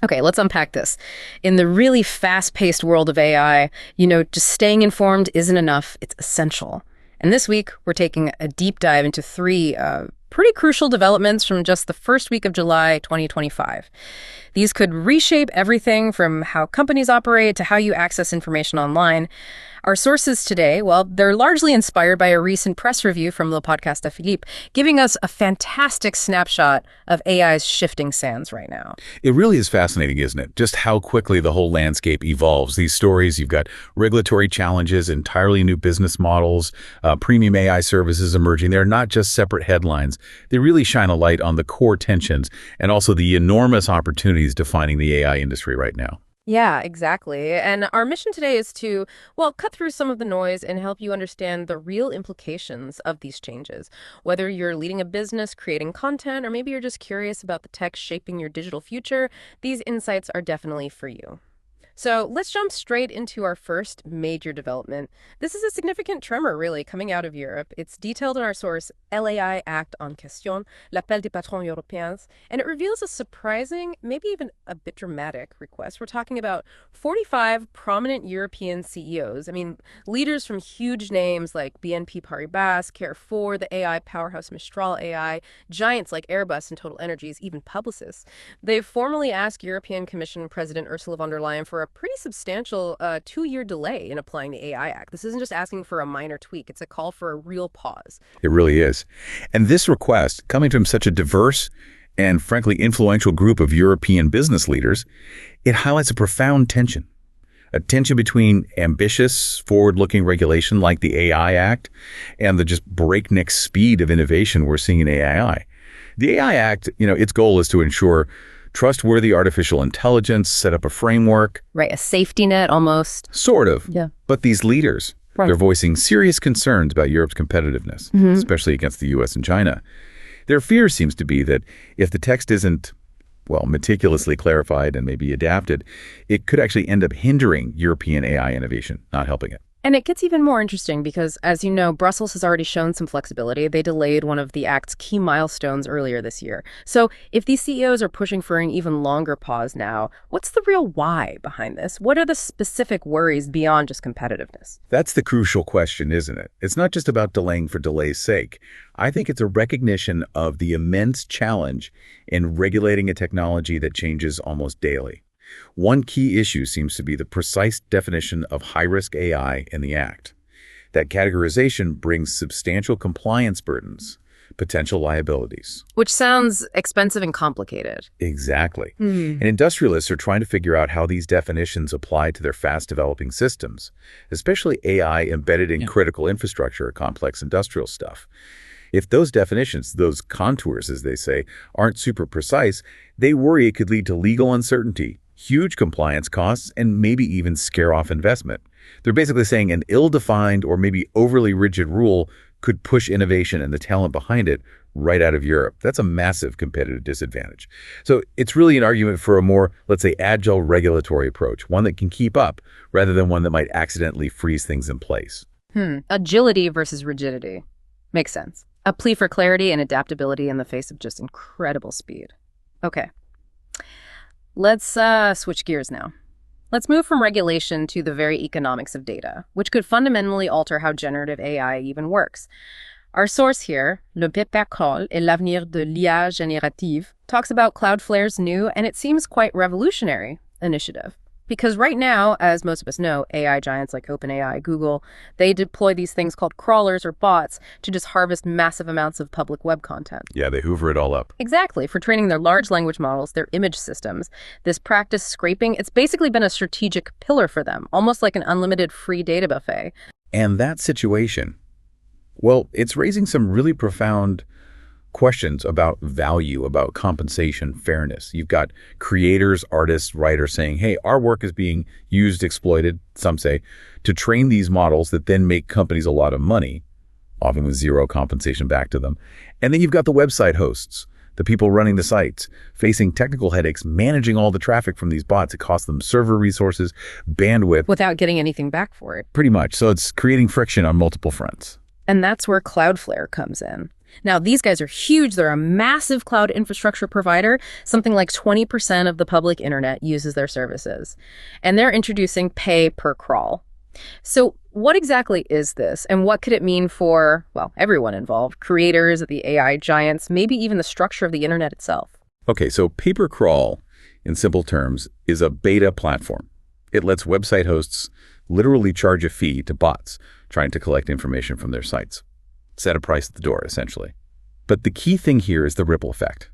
Okay, let's unpack this. In the really fast-paced world of AI, just staying informed isn't enough. It's essential. And this week, we're taking a deep dive into three pretty crucial developments from just the first week of July 2025. These could reshape everything from how companies operate to how you access information online. Our sources today, well, they're largely inspired by a recent press review from Le Podcast à Philippe, giving us a fantastic snapshot of AI's shifting sands right now. It really is fascinating, isn't it? Just how quickly the whole landscape evolves. These stories, you've got regulatory challenges, entirely new business models, premium AI services emerging. They're not just separate headlines. They really shine a light on the core tensions and also the enormous opportunities defining the AI industry right now. Yeah, exactly. And our mission today is to, cut through some of the noise and help you understand the real implications of these changes. Whether you're leading a business, creating content, or maybe you're just curious about the tech shaping your digital future, these insights are definitely for you. So let's jump straight into our first major development. This is a significant tremor, really, coming out of Europe. It's detailed in our source, LAI Act en Question, L'Appel des Patrons Européens, and it reveals a surprising, maybe even a bit dramatic request. We're talking about 45 prominent European CEOs. Leaders from huge names like BNP Paribas, Carrefour, the AI powerhouse Mistral AI, giants like Airbus and Total Energies, even Publicis. They've formally asked European Commission President Ursula von der Leyen for a pretty substantial 2-year delay in applying the AI Act. This isn't just asking for a minor tweak. It's a call for a real pause. It really is. And this request, coming from such a diverse and frankly influential group of European business leaders, it highlights a profound tension. A tension between ambitious, forward-looking regulation like the AI Act and the just breakneck speed of innovation we're seeing in AI. The AI Act, its goal is to ensure trustworthy artificial intelligence, set up a framework. Right, a safety net almost. Sort of. Yeah. But these leaders, they're voicing serious concerns about Europe's competitiveness, especially against the U.S. and China. Their fear seems to be that if the text isn't, meticulously clarified and maybe adapted, it could actually end up hindering European AI innovation, not helping it. And it gets even more interesting because, as you know, Brussels has already shown some flexibility. They delayed one of the Act's key milestones earlier this year. So if these CEOs are pushing for an even longer pause now, what's the real why behind this? What are the specific worries beyond just competitiveness? That's the crucial question, isn't it? It's not just about delaying for delay's sake. I think it's a recognition of the immense challenge in regulating a technology that changes almost daily. One key issue seems to be the precise definition of high-risk AI in the Act. That categorization brings substantial compliance burdens, potential liabilities. Which sounds expensive and complicated. Exactly. And industrialists are trying to figure out how these definitions apply to their fast-developing systems, especially AI embedded in critical infrastructure or complex industrial stuff. If those definitions, those contours, as they say, aren't super precise, they worry it could lead to legal uncertainty, huge compliance costs, and maybe even scare off investment. They're basically saying an ill-defined or maybe overly rigid rule could push innovation and the talent behind it right out of Europe. That's a massive competitive disadvantage. So it's really an argument for a more, let's say, agile regulatory approach, one that can keep up rather than one that might accidentally freeze things in place. Agility versus rigidity. Makes sense. A plea for clarity and adaptability in the face of just incredible speed. Okay. Let's switch gears now. Let's move from regulation to the very economics of data, which could fundamentally alter how generative AI even works. Our source here, Le Paper Crawl et l'avenir de l'IA générative, talks about Cloudflare's new, and it seems quite revolutionary, initiative. Because right now, as most of us know, AI giants like OpenAI, Google, they deploy these things called crawlers or bots to just harvest massive amounts of public web content. Yeah, they hoover it all up. Exactly. For training their large language models, their image systems, this practice scraping, it's basically been a strategic pillar for them, almost like an unlimited free data buffet. And that situation, it's raising some really profound questions about value, about compensation, fairness. You've got creators, artists, writers saying, hey, our work is being used, exploited, some say, to train these models that then make companies a lot of money, often with zero compensation back to them. And then you've got the website hosts, the people running the sites, facing technical headaches, managing all the traffic from these bots. It costs them server resources, bandwidth. Without getting anything back for it. Pretty much. So it's creating friction on multiple fronts. And that's where Cloudflare comes in. Now, these guys are huge. They're a massive cloud infrastructure provider. Something like 20% of the public internet uses their services. And they're introducing pay per crawl. So what exactly is this, and what could it mean for, well, everyone involved, creators, the AI giants, maybe even the structure of the internet itself? Okay, so pay-per-crawl, in simple terms, is a beta platform. It lets website hosts literally charge a fee to bots trying to collect information from their sites. Set a price at the door, essentially. But the key thing here is the ripple effect.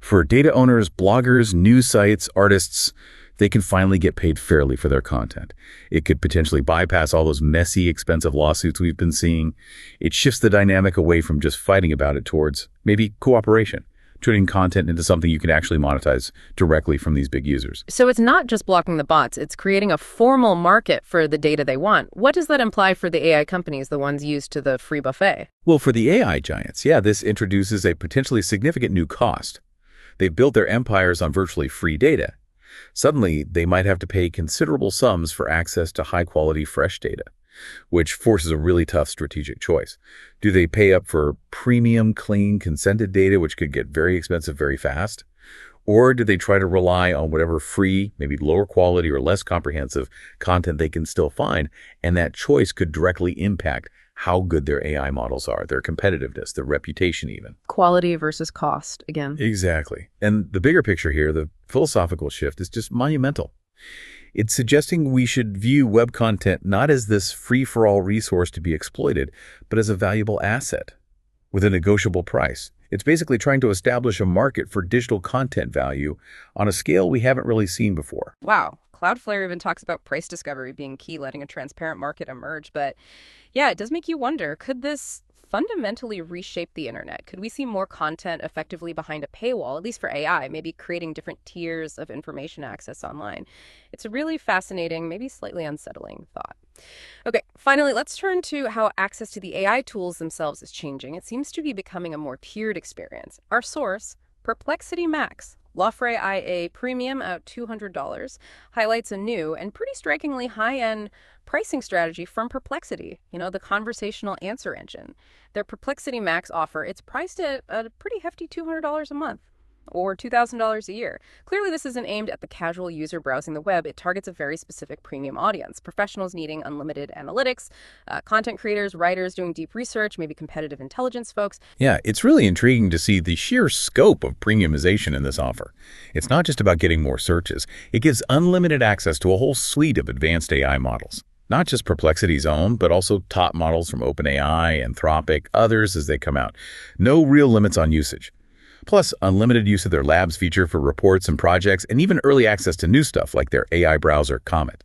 For data owners, bloggers, news sites, artists, they can finally get paid fairly for their content. It could potentially bypass all those messy, expensive lawsuits we've been seeing. It shifts the dynamic away from just fighting about it towards maybe cooperation, turning content into something you can actually monetize directly from these big users. So it's not just blocking the bots, it's creating a formal market for the data they want. What does that imply for the AI companies, the ones used to the free buffet? Well, for the AI giants, yeah, this introduces a potentially significant new cost. They've built their empires on virtually free data. Suddenly, they might have to pay considerable sums for access to high-quality, fresh data, which forces a really tough strategic choice. Do they pay up for premium, clean, consented data, which could get very expensive very fast? Or do they try to rely on whatever free, maybe lower quality or less comprehensive content they can still find? And that choice could directly impact how good their AI models are, their competitiveness, their reputation even. Quality versus cost, again. Exactly. And the bigger picture here, the philosophical shift, is just monumental. It's suggesting we should view web content not as this free-for-all resource to be exploited, but as a valuable asset with a negotiable price. It's basically trying to establish a market for digital content value on a scale we haven't really seen before. Wow. Cloudflare even talks about price discovery being key, letting a transparent market emerge. But yeah, it does make you wonder, could this fundamentally reshape the internet? Could we see more content effectively behind a paywall, at least for AI, maybe creating different tiers of information access online? It's a really fascinating, maybe slightly unsettling thought. Okay, finally, let's turn to how access to the AI tools themselves is changing. It seems to be becoming a more tiered experience. Our source, Perplexity Max, Lofray IA Premium at $200, highlights a new and pretty strikingly high-end pricing strategy from Perplexity, the conversational answer engine. Their Perplexity Max offer, it's priced at a pretty hefty $200 a month, or $2,000 a year. Clearly, this isn't aimed at the casual user browsing the web. It targets a very specific premium audience, professionals needing unlimited analytics, content creators, writers doing deep research, maybe competitive intelligence folks. Yeah, it's really intriguing to see the sheer scope of premiumization in this offer. It's not just about getting more searches. It gives unlimited access to a whole suite of advanced AI models. Not just Perplexity's own, but also top models from OpenAI, Anthropic, others as they come out. No real limits on usage. Plus, unlimited use of their Labs feature for reports and projects, and even early access to new stuff like their AI browser, Comet.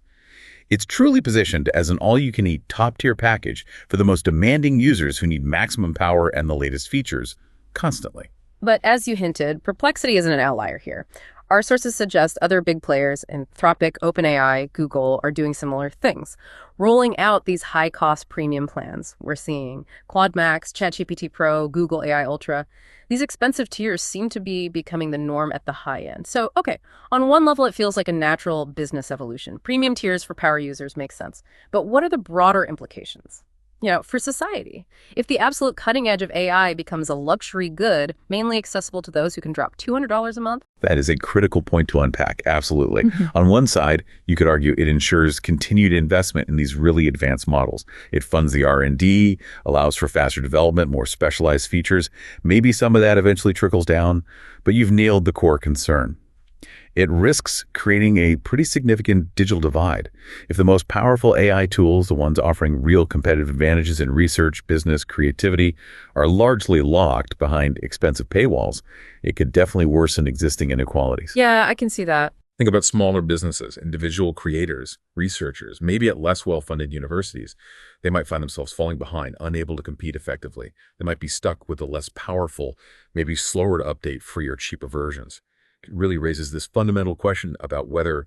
It's truly positioned as an all-you-can-eat top-tier package for the most demanding users who need maximum power and the latest features constantly. But as you hinted, Perplexity isn't an outlier here. Our sources suggest other big players, Anthropic, OpenAI, Google, are doing similar things, rolling out these high-cost premium plans. We're seeing Claude Max, ChatGPT Pro, Google AI Ultra. These expensive tiers seem to be becoming the norm at the high end. So, okay, on one level, it feels like a natural business evolution. Premium tiers for power users makes sense. But what are the broader implications? For society, if the absolute cutting edge of AI becomes a luxury good, mainly accessible to those who can drop $200 a month? That is a critical point to unpack, absolutely. On one side, you could argue it ensures continued investment in these really advanced models. It funds the R&D, allows for faster development, more specialized features. Maybe some of that eventually trickles down, but you've nailed the core concern. It risks creating a pretty significant digital divide. If the most powerful AI tools, the ones offering real competitive advantages in research, business, creativity, are largely locked behind expensive paywalls, it could definitely worsen existing inequalities. Yeah, I can see that. Think about smaller businesses, individual creators, researchers, maybe at less well-funded universities. They might find themselves falling behind, unable to compete effectively. They might be stuck with the less powerful, maybe slower to update free or cheaper versions. Really raises this fundamental question about whether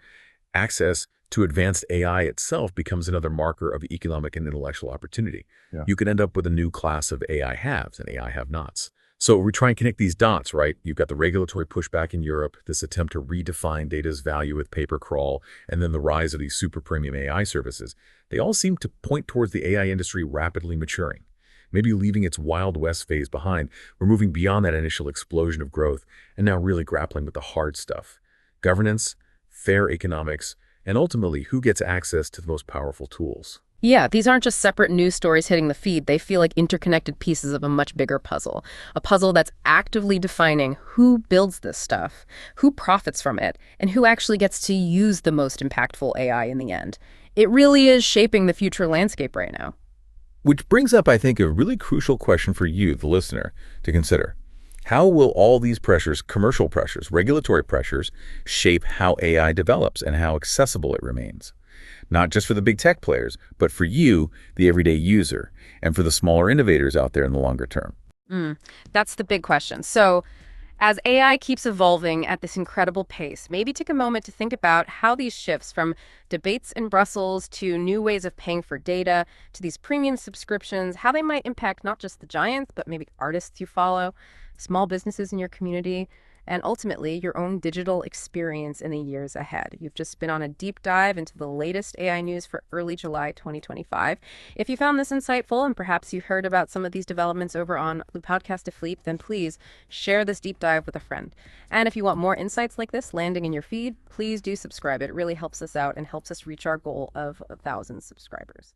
access to advanced AI itself becomes another marker of economic and intellectual opportunity. Yeah. You could end up with a new class of AI haves and AI have-nots. So we try and connect these dots, right? You've got the regulatory pushback in Europe, this attempt to redefine data's value with pay-per-crawl, and then the rise of these super premium AI services. They all seem to point towards the AI industry rapidly maturing. maybe leaving its Wild West phase behind. We're moving beyond that initial explosion of growth and now really grappling with the hard stuff: governance, fair economics, and ultimately who gets access to the most powerful tools. Yeah, these aren't just separate news stories hitting the feed. They feel like interconnected pieces of a much bigger puzzle. A puzzle that's actively defining who builds this stuff, who profits from it, and who actually gets to use the most impactful AI in the end. It really is shaping the future landscape right now. Which brings up, I think, a really crucial question for you, the listener, to consider. How will all these pressures, commercial pressures, regulatory pressures, shape how AI develops and how accessible it remains? Not just for the big tech players, but for you, the everyday user, and for the smaller innovators out there in the longer term. That's the big question. So, as AI keeps evolving at this incredible pace, maybe take a moment to think about how these shifts from debates in Brussels to new ways of paying for data to these premium subscriptions, how they might impact not just the giants, but maybe artists you follow, small businesses in your community, and ultimately your own digital experience in the years ahead. You've just been on a deep dive into the latest AI news for early July 2025. If you found this insightful and perhaps you heard about some of these developments over on Le Podcast de Philippe, then please share this deep dive with a friend. And if you want more insights like this landing in your feed, please do subscribe. It really helps us out and helps us reach our goal of 1,000 subscribers.